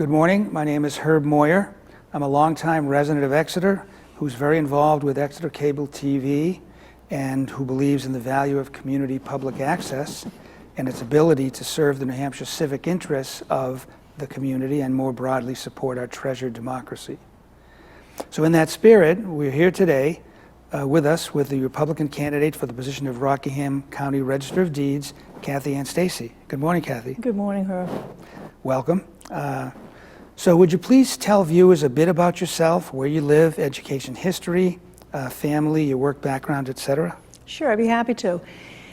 Good morning. My name is Herb Moyer. I'm a longtime resident of Exeter who's very involved with Exeter Cable TV and who believes in the value of community public access and its ability to serve the New Hampshire civic interests of the community and more broadly support our treasured democracy. So in that spirit, we're here today with us with the Republican candidate for the position of Rockingham County Register of Deeds, Cathy Ann Stacey. Good morning, Cathy. Good morning, Herb. Welcome. So would you please tell viewers a bit about yourself, where you live, education history, family, your work background, etc.? Sure, I'd be happy to.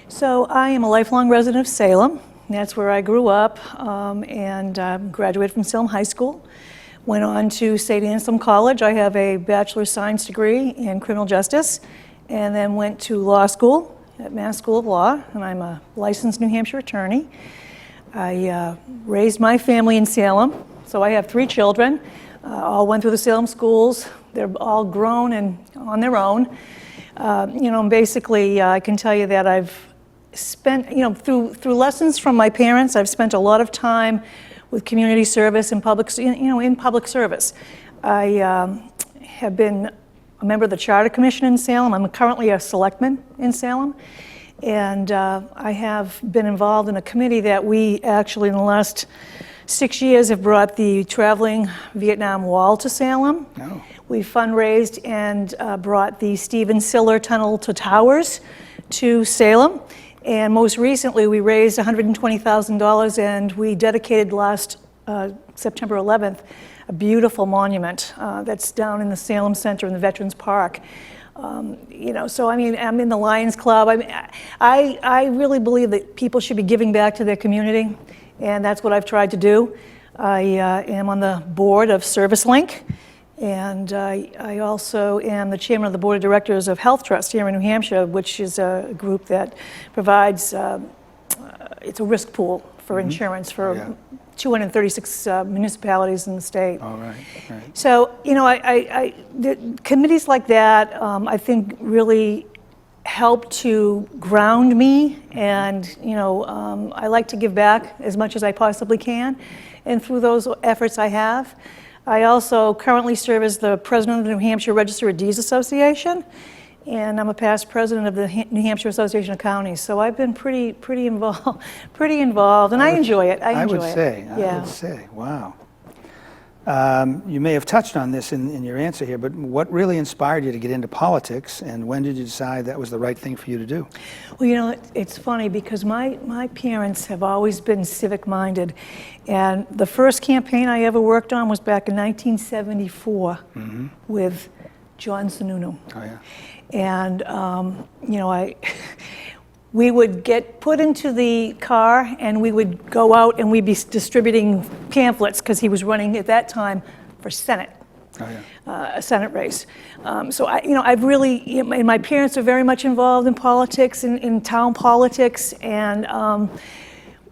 So I am a lifelong resident of Salem. That's where I grew up and graduated from Salem High School. Went on to St. Anselm College. I have a Bachelor of Science degree in criminal justice, and then went to law school at Mass School of Law, and I'm a licensed New Hampshire attorney. I raised my family in Salem, so I have 3 children. All went through the Salem schools. They're all grown and on their own. Basically, I can tell you that I've spent, through lessons from my parents, I've spent a lot of time with community service and in public service. I have been a member of the Charter Commission in Salem. I'm currently a selectman in Salem. And I have been involved in a committee that we actually, in the last 6 years, have brought the traveling Vietnam Wall to Salem. Oh. We fundraised and brought the Stephen Siller Tunnel to Towers to Salem. And most recently, we raised $120,000 and we dedicated last September 11th a beautiful monument that's down in the Salem Center in the Veterans Park. So I'm in the Lions Club. I really believe that people should be giving back to their community, and that's what I've tried to do. I am on the board of ServiceLink, and I also am the chairman of the board of directors of Health Trust here in New Hampshire, which is a group that provides, it's a risk pool for insurance for 236 municipalities in the state. All right, right. So, the committees like that, I think really help to ground me, and, I like to give back as much as I possibly can, and through those efforts I have. I also currently serve as the president of the New Hampshire Registry of Deeds Association, and I'm a past president of the New Hampshire Association of Counties. So I've been pretty involved, and I enjoy it. I would say, wow. You may have touched on this in your answer here, but what really inspired you to get into politics, and when did you decide that was the right thing for you to do? Well, it's funny because my parents have always been civic-minded, and the first campaign I ever worked on was back in 1974 with John Sununu. Oh, yeah. And, we would get put into the car and we would go out and we'd be distributing pamphlets because he was running at that time for Senate, a Senate race. So I've really, and my parents are very much involved in politics, in town politics, and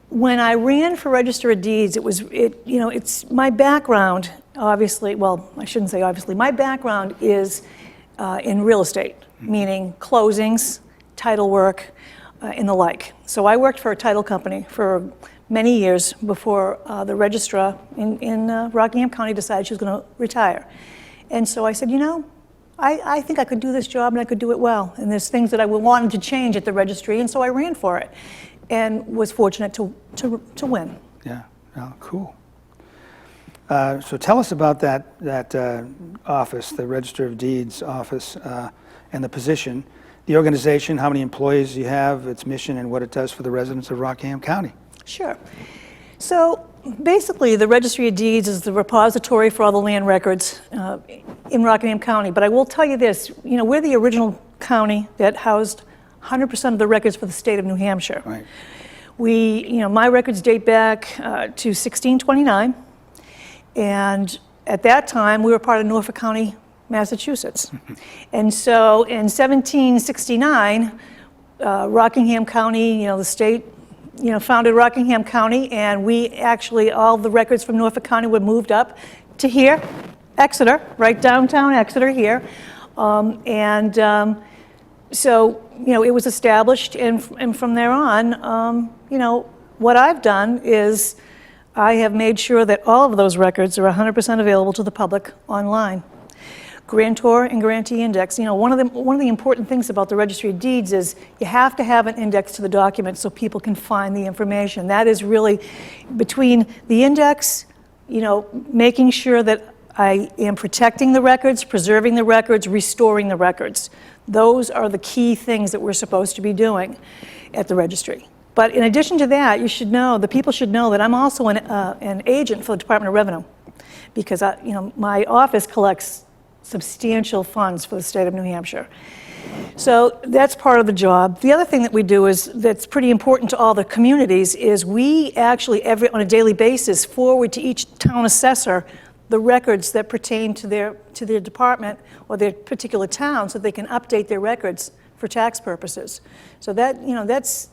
when I ran for Register of Deeds, it's my background, obviously, well, I shouldn't say obviously, my background is in real estate, meaning closings, title work, and the like. So I worked for a title company for many years before the registrar in Rockingham County decided she was going to retire. And so I said, I think I could do this job and I could do it well. And there's things that I wanted to change at the registry, and so I ran for it and was fortunate to win. Yeah, oh, cool. So tell us about that office, the Register of Deeds office, and the position, the organization, how many employees you have, its mission, and what it does for the residents of Rockingham County. Sure. So basically, the Registry of Deeds is the repository for all the land records in Rockingham County. But I will tell you this, we're the original county that housed 100% of the records for the state of New Hampshire. Right. My records date back to 1629. And at that time, we were part of Norfolk County, Massachusetts. And so in 1769, Rockingham County, the state, founded Rockingham County, and we actually, all the records from Norfolk County were moved up to here, Exeter, right downtown Exeter here. So, it was established, and from there on, what I've done is I have made sure that all of those records are 100% available to the public online. Grantor and grantee index. You know, one of the important things about the Registry of Deeds is you have to have an index to the document so people can find the information. That is really between the index, you know, making sure that I am protecting the records, preserving the records, restoring the records. Those are the key things that we're supposed to be doing at the registry. But in addition to that, you should know, the people should know that I'm also an agent for the Department of Revenue, because you know, my office collects substantial funds for the state of New Hampshire. So that's part of the job. The other thing that we do is, that's pretty important to all the communities, is we actually on a daily basis forward to each town assessor the records that pertain to their department or their particular town, so they can update their records for tax purposes. So that, you know, that's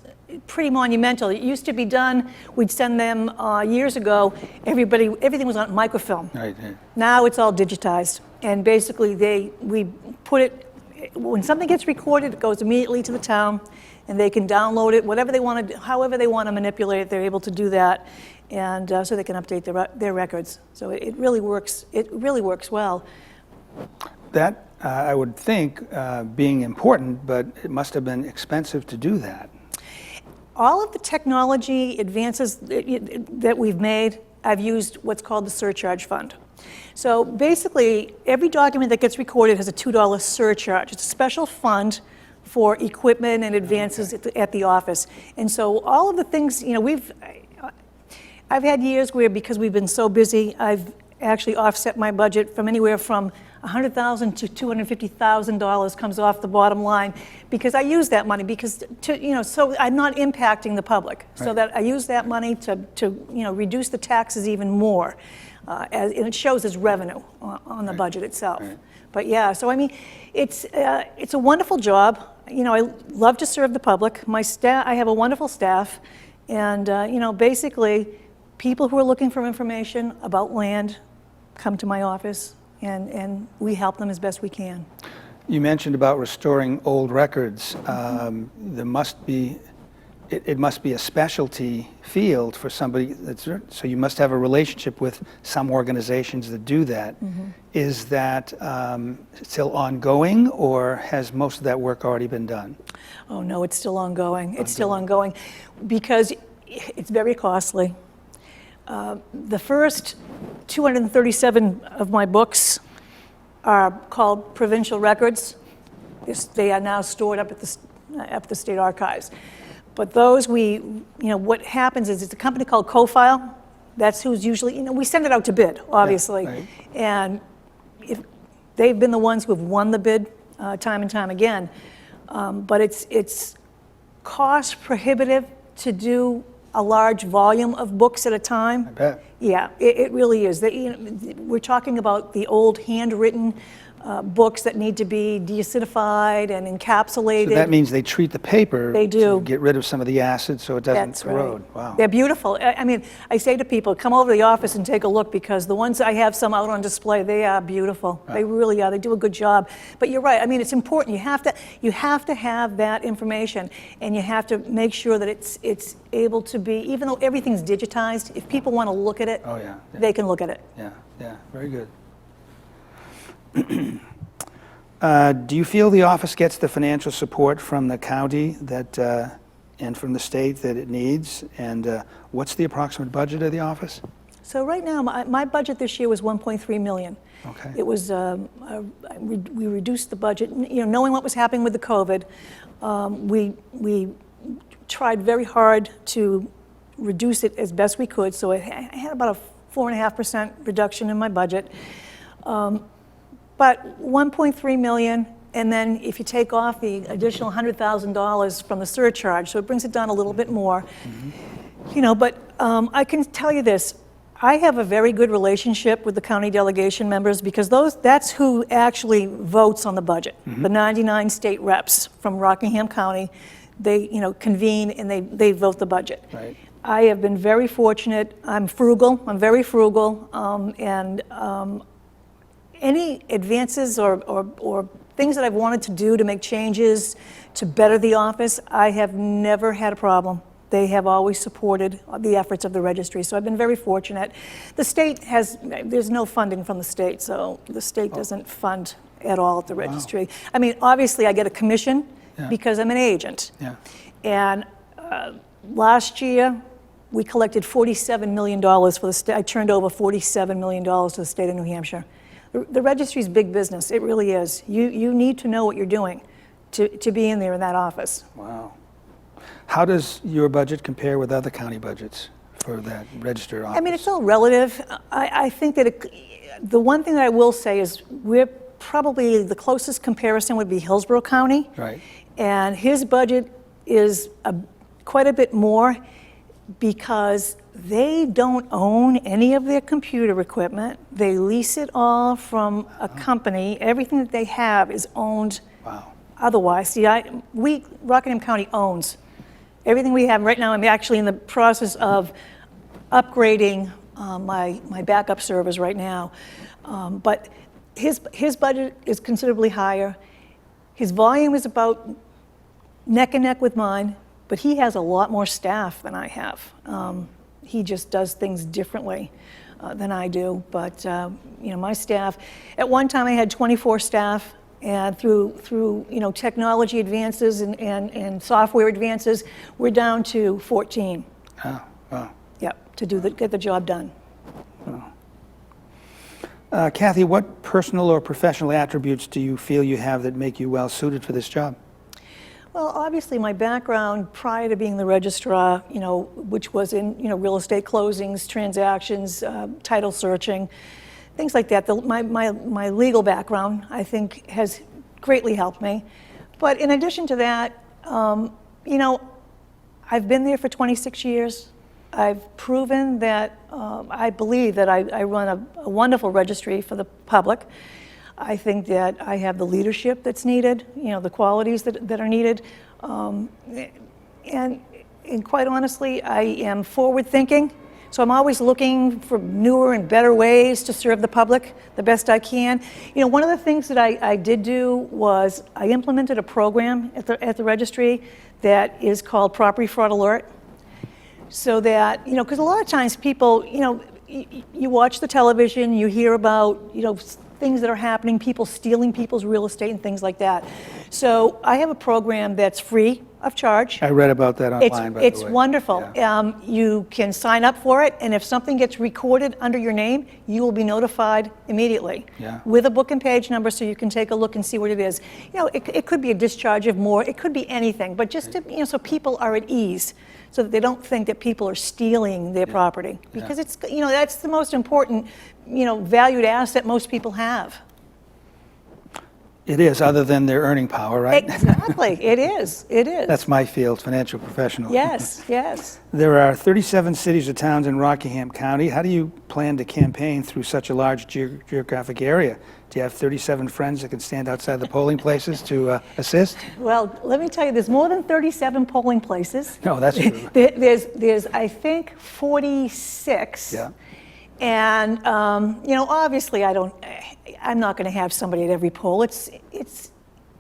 pretty monumental. It used to be done, we'd send them years ago, everything was on microfilm. Right. Now it's all digitized. And basically we put it, when something gets recorded, it goes immediately to the town, and they can download it, whatever they want to, however they want to manipulate it, they're able to do that, and so they can update their records. So it really works well. That, I would think, being important, but it must have been expensive to do that. All of the technology advances that we've made, I've used what's called the surcharge fund. So basically, every document that gets recorded has a $2 surcharge. It's a special fund for equipment and advances at the office. And so all of the things, you know, I've had years where, because we've been so busy, I've actually offset my budget from anywhere from $100,000 to $250,000 comes off the bottom line, because I use that money so I'm not impacting the public. Right. So that I use that money to you know, reduce the taxes even more, and it shows as revenue on the budget itself. Right. But yeah, so I mean, it's a wonderful job. You know, I love to serve the public. My staff, I have a wonderful staff, and you know, basically, people who are looking for information about land come to my office, and we help them as best we can. You mentioned about restoring old records. There must be, it must be a specialty field for somebody so you must have a relationship with some organizations that do that. Mm-hmm. Is that still ongoing, or has most of that work already been done? Oh no, it's still ongoing. It's still ongoing, because it's very costly. The first 237 of my books are called provincial records. They are now stored up at the state archives. But those what happens is, it's a company called CoFile. That's who's usually, you know, we send it out to bid, obviously. Yeah, right. And they've been the ones who have won the bid time and time again. But it's cost prohibitive to do a large volume of books at a time. I bet. Yeah, it really is. We're talking about the old handwritten books that need to be deacidified and encapsulated. So that means they treat the paper They do. to get rid of some of the acid so it doesn't That's corrode. Right. Wow. They're beautiful. I mean, I say to people, come over to the office and take a look, because the ones I have some out on display, they are beautiful. Wow. They really are. They do a good job. But you're right. I mean, it's important. You have to have that information, and you have to make sure that it's able to be, even though everything's digitized, if people want to look at it, they can look at it. Yeah, very good. Do you feel the office gets the financial support from the county and from the state that it needs? And what's the approximate budget of the office? So right now, my budget this year was $1.3 million. Okay. It was we reduced the budget. You know, knowing what was happening with the COVID, we tried very hard to reduce it as best we could. So I had about a 4.5% reduction in my budget. But $1.3 million, and then if you take off the additional $100,000 from the surcharge, so it brings it down a little bit more. Mm-hmm. You know, but I can tell you this, I have a very good relationship with the county delegation members, because that's who actually votes on the budget. Mm-hmm. The 99 state reps from Rockingham County, they convene and they vote the budget. Right. I have been very fortunate. I'm frugal. I'm very frugal, and any advances or things that I've wanted to do to make changes to better the office, I have never had a problem. They have always supported the efforts of the registry, so I've been very fortunate. The state there's no funding from the state, so the state doesn't fund at all at the registry. I mean, obviously I get a commission because I'm an agent. Yeah. And last year, we collected $47 million for the state. I turned over $47 million to the state of New Hampshire. The registry's big business, it really is. You need to know what you're doing to be in there in that office. Wow. How does your budget compare with other county budgets for that registered office? I mean, it's all relative. I think that the one thing that I will say is we're probably the closest comparison would be Hillsborough County. Right. And his budget is quite a bit more because they don't own any of their computer equipment. They lease it all from a company. Everything that they have is owned otherwise. See, Rockingham County owns everything we have right now. I'm actually in the process of upgrading my backup servers right now. But his budget is considerably higher. His volume is about neck and neck with mine, but he has a lot more staff than I have. He just does things differently than I do. But my staff, at one time I had 24 staff, and through technology advances and software advances, we're down to 14. Oh, wow. Yep, to get the job done. Cathy, what personal or professional attributes do you feel you have that make you well suited for this job? Well, obviously, my background prior to being the registrar, which was in real estate closings, transactions, title searching, things like that. My legal background, I think, has greatly helped me. But in addition to that, I've been there for 26 years. I've proven that I believe that I run a wonderful registry for the public. I think that I have the leadership that's needed, the qualities that are needed. And quite honestly, I am forward-thinking. So I'm always looking for newer and better ways to serve the public the best I can. One of the things that I did do was I implemented a program at the registry that is called Property Fraud Alert. So that, because a lot of times people, you watch the television, you hear about, things that are happening, people stealing people's real estate and things like that. So I have a program that's free of charge. I read about that online, by the way. It's wonderful. Yeah. You can sign up for it, and if something gets recorded under your name, you will be notified immediately with a book and page number, so you can take a look and see what it is. It could be a discharge of more, it could be anything, but just to, so people are at ease, so that they don't think that people are stealing their property, because it's that's the most important valued asset most people have. It is, other than their earning power, right? Exactly. It is. That's my field, financial professional. Yes, yes. There are 37 cities or towns in Rockingham County. How do you plan to campaign through such a large geographic area? Do you have 37 friends that can stand outside the polling places to assist? Well, let me tell you, there's more than 37 polling places. No, that's true. There's I think 46. Yeah. And obviously, I'm not going to have somebody at every poll. It's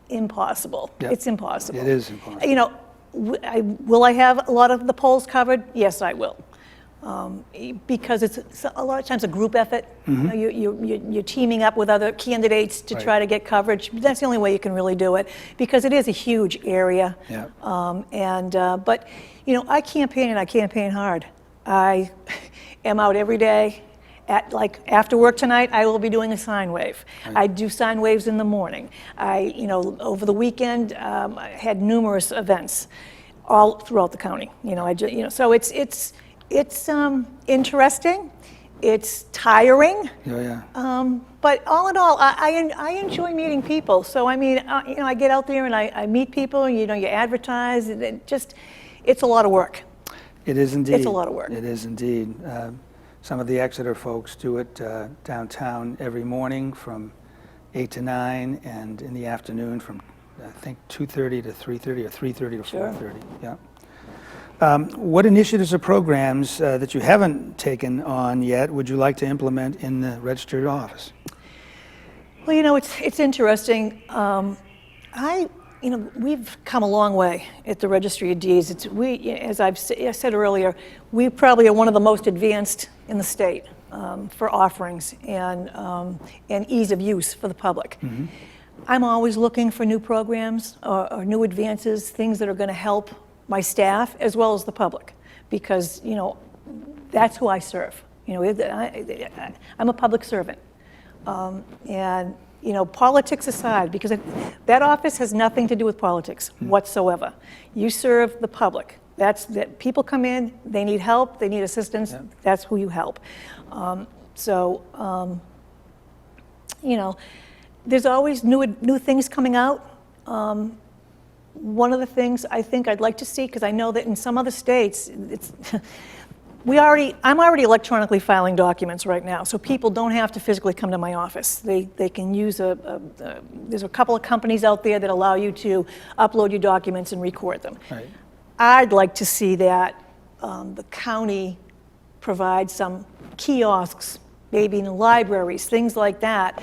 impossible. Yep. It's impossible. It is impossible. Will I have a lot of the polls covered? Yes, I will. Because it's a lot of times a group effort. Mm-hmm. You're teaming up with other candidates to try to get coverage. That's the only way you can really do it, because it is a huge area. Yeah. But I campaign, and I campaign hard. I am out every day. After work tonight, I will be doing a sign wave. Right. I do sign waves in the morning. Over the weekend, I had numerous events all throughout the county. So it's interesting. It's tiring. But all in all, I enjoy meeting people. So I get out there and I meet people. You advertise. It's a lot of work. It is indeed. It's a lot of work. It is indeed. Some of the Exeter folks do it downtown every morning from 8 to 9, and in the afternoon from, I think, 2:30 to 3:30 or 3:30 to 4:30. Yeah. What initiatives or programs that you haven't taken on yet would you like to implement in the registered office? Well, it's interesting. I we've come a long way at the Registry of Deeds. As I said earlier, we probably are one of the most advanced in the state for offerings and ease of use for the public. Mm-hmm. I'm always looking for new programs or new advances, things that are going to help my staff as well as the public, because that's who I serve. I'm a public servant, and politics aside, because that office has nothing to do with politics whatsoever. You serve the public. That people come in, they need help, they need assistance. Yeah. That's who you help. There's always new things coming out. One of the things I think I'd like to see, because I know that in some other states, I'm already electronically filing documents right now, so people don't have to physically come to my office. They can use there's a couple of companies out there that allow you to upload your documents and record them. Right. I'd like to see that the county provide some kiosks, maybe in libraries, things like that,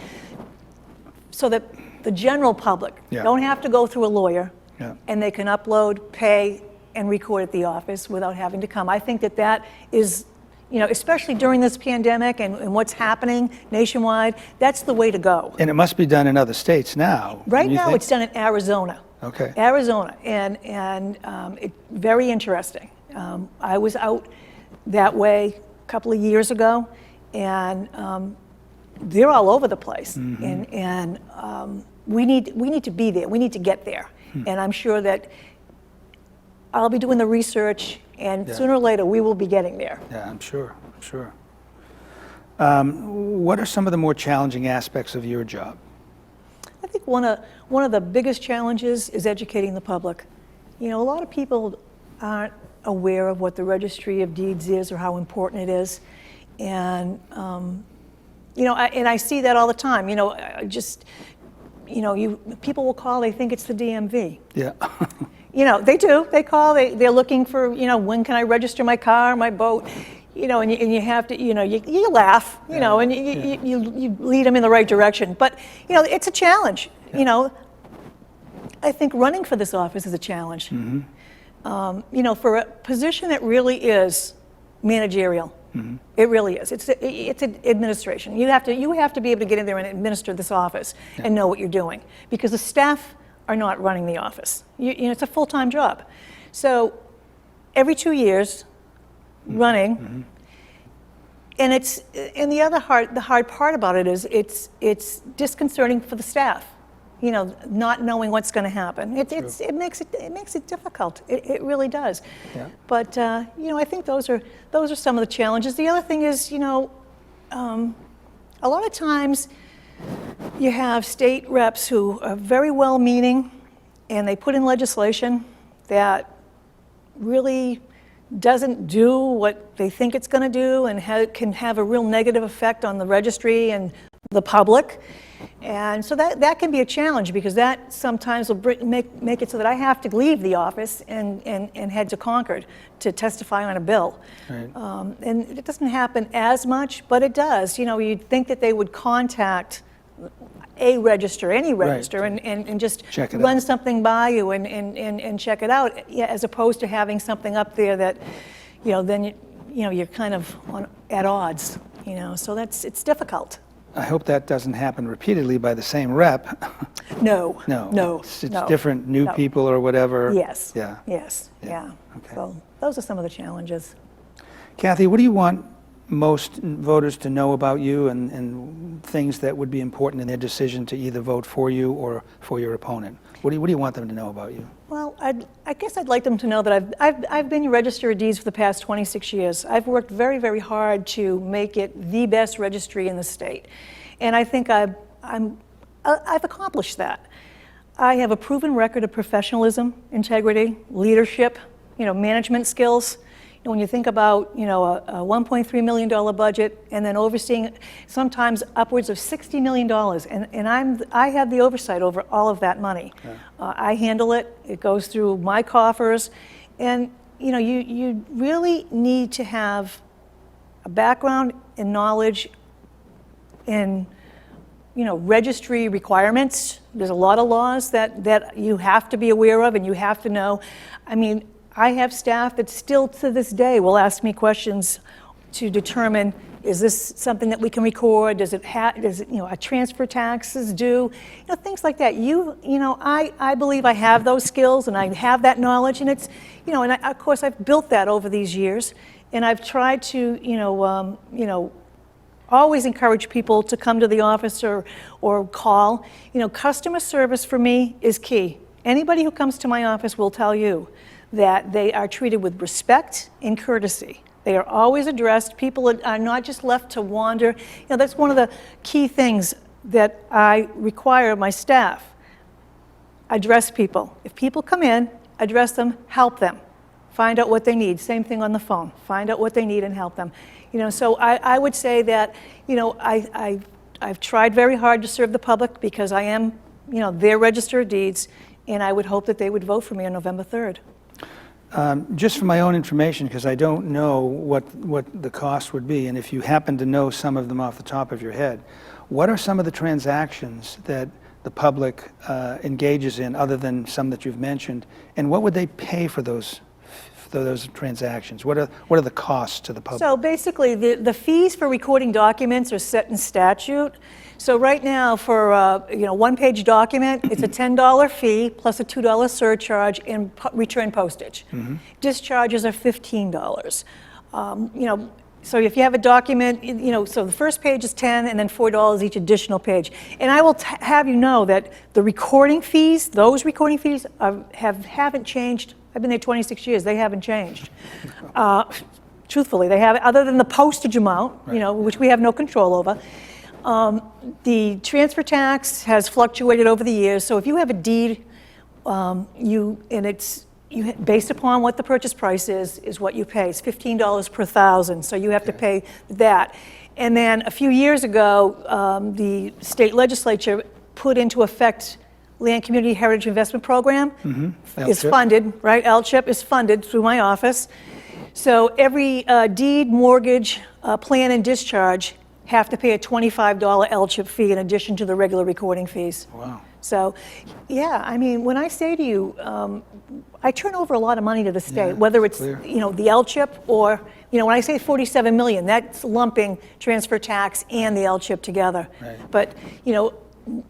so that the general public don't have to go through a lawyer, and they can upload, pay, and record at the office without having to come. I think that is, especially during this pandemic and what's happening nationwide, that's the way to go. And it must be done in other states now. Right now, it's done in Arizona. Okay. Arizona, and it's very interesting. I was out that way a couple of years ago, and they're all over the place. Mm-hmm. And we need to be there. We need to get there. And I'm sure that I'll be doing the research, and sooner or later we will be getting there. Yeah, I'm sure. What are some of the more challenging aspects of your job? I think one of the biggest challenges is educating the public. A lot of people aren't aware of what the Registry of Deeds is or how important it is, and I see that all the time. People will call, they think it's the DMV. Yeah. They do. They call. They're looking for, when can I register my car, my boat, and you have to, you laugh, and you lead them in the right direction. But, it's a challenge. Yeah. I think running for this office is a challenge. Mm-hmm. For a position that really is managerial. Mm-hmm. It really is. It's an administration. You have to be able to get in there and administer this office and know what you're doing, because the staff are not running the office. It's a full-time job. So every 2 years, running, and the hard part about it is it's disconcerting for the staff. Not knowing what's going to happen. It makes it difficult. It really does. Yeah. But I think those are some of the challenges. The other thing is, a lot of times you have state reps who are very well-meaning, and they put in legislation that really doesn't do what they think it's going to do, and can have a real negative effect on the registry and the public. And so that can be a challenge, because that sometimes will make it so that I have to leave the office and head to Concord to testify on a bill. Right. And it doesn't happen as much, but it does. You'd think that they would contact any register, right, and just run something by you and check it out, as opposed to having something up there that, then you're kind of at odds. So it's difficult. I hope that doesn't happen repeatedly by the same rep. No. It's different new people or whatever. Yes. Yeah. Yes. Yeah. Okay. So those are some of the challenges. Cathy, what do you want most voters to know about you, and things that would be important in their decision to either vote for you or for your opponent? What do you want them to know about you? Well, I guess I'd like them to know that I've been your Registrar of Deeds for the past 26 years. I've worked very, very hard to make it the best registry in the state, and I think I've accomplished that. I have a proven record of professionalism, integrity, leadership, management skills. When you think about, a $1.3 million budget, and then overseeing sometimes upwards of $60 million, and I have the oversight over all of that money. Yeah. I handle it. It goes through my coffers, and you really need to have a background and knowledge in registry requirements. There's a lot of laws that you have to be aware of and you have to know. I mean, I have staff that still to this day will ask me questions to determine, is this something that we can record? Does it a transfer taxes due? Things like that. I believe I have those skills and I have that knowledge, and it's, and of course I've built that over these years, and I've tried to, always encourage people to come to the office or call. Customer service for me is key. Anybody who comes to my office will tell you that they are treated with respect and courtesy. They are always addressed. People are not just left to wander. That's one of the key things that I require of my staff. Address people. If people come in, address them, help them. Find out what they need. Same thing on the phone. Find out what they need and help them. So I would say that, I've tried very hard to serve the public because I am, their Register of Deeds, and I would hope that they would vote for me on November 3rd. Just for my own information, because I don't know what the cost would be, and if you happen to know some of them off the top of your head, what are some of the transactions that the public engages in other than some that you've mentioned, and what would they pay for those transactions? What are the costs to the public? So basically, the fees for recording documents are set in statute. So right now, for a one-page document, it's a $10 fee plus a $2 surcharge and return postage. Mm-hmm. Discharges are $15. So if you have a document, so the first page is $10 and then $4 each additional page. And I will have you know that the recording fees, those recording fees haven't changed. I've been there 26 years. They haven't changed. Truthfully, they haven't, other than the postage amount, right, which we have no control over. The transfer tax has fluctuated over the years. So if you have a deed, based upon what the purchase price is what you pay. It's $15 per thousand, so you have to pay that. And then a few years ago, the state legislature put into effect Land Community Heritage Investment Program. Mm-hmm. Is funded, right? LCHIP is funded through my office. So every deed, mortgage, plan, and discharge have to pay a $25 LCHIP fee in addition to the regular recording fees. Wow. So, yeah, I mean, when I say to you, I turn over a lot of money to the state, whether it's, the LCHIP or, when I say $47 million, that's lumping transfer tax and the LCHIP together. Right. But,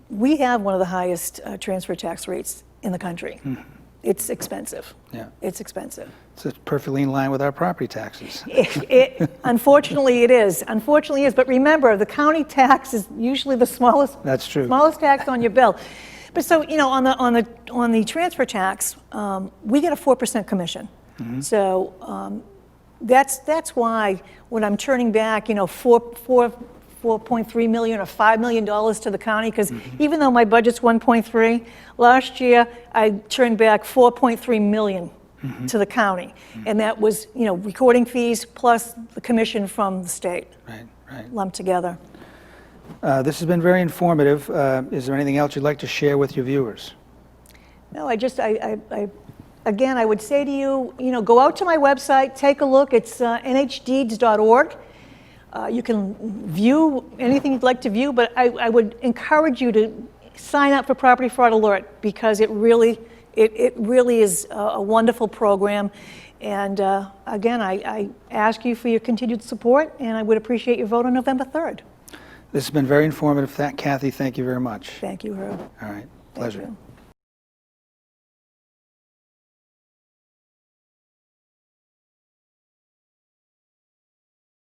we have one of the highest transfer tax rates in the country. Mm. It's expensive. Yeah. It's expensive. It's perfectly in line with our property taxes. Unfortunately, it is. Unfortunately, it is. But remember, the county tax is usually the smallest. That's true. Smallest tax on your bill. But so, on the transfer tax, we get a 4% commission. Mm-hmm. So that's why when I'm turning back, $4.3 million or $5 million to the county, because even though my budget's 1.3, last year I turned back 4.3 million to the county, and that was recording fees plus the commission from the state, right, lumped together. This has been very informative. Is there anything else you'd like to share with your viewers? No, again, I would say to you, go out to my website, take a look. It's nhdeeds.org. You can view anything you'd like to view, but I would encourage you to sign up for Property Fraud Alert because it really is a wonderful program. And again, I ask you for your continued support, and I would appreciate your vote on November 3rd. This has been very informative. Cathy, thank you very much. Thank you, Herb. All right, pleasure. Thank you.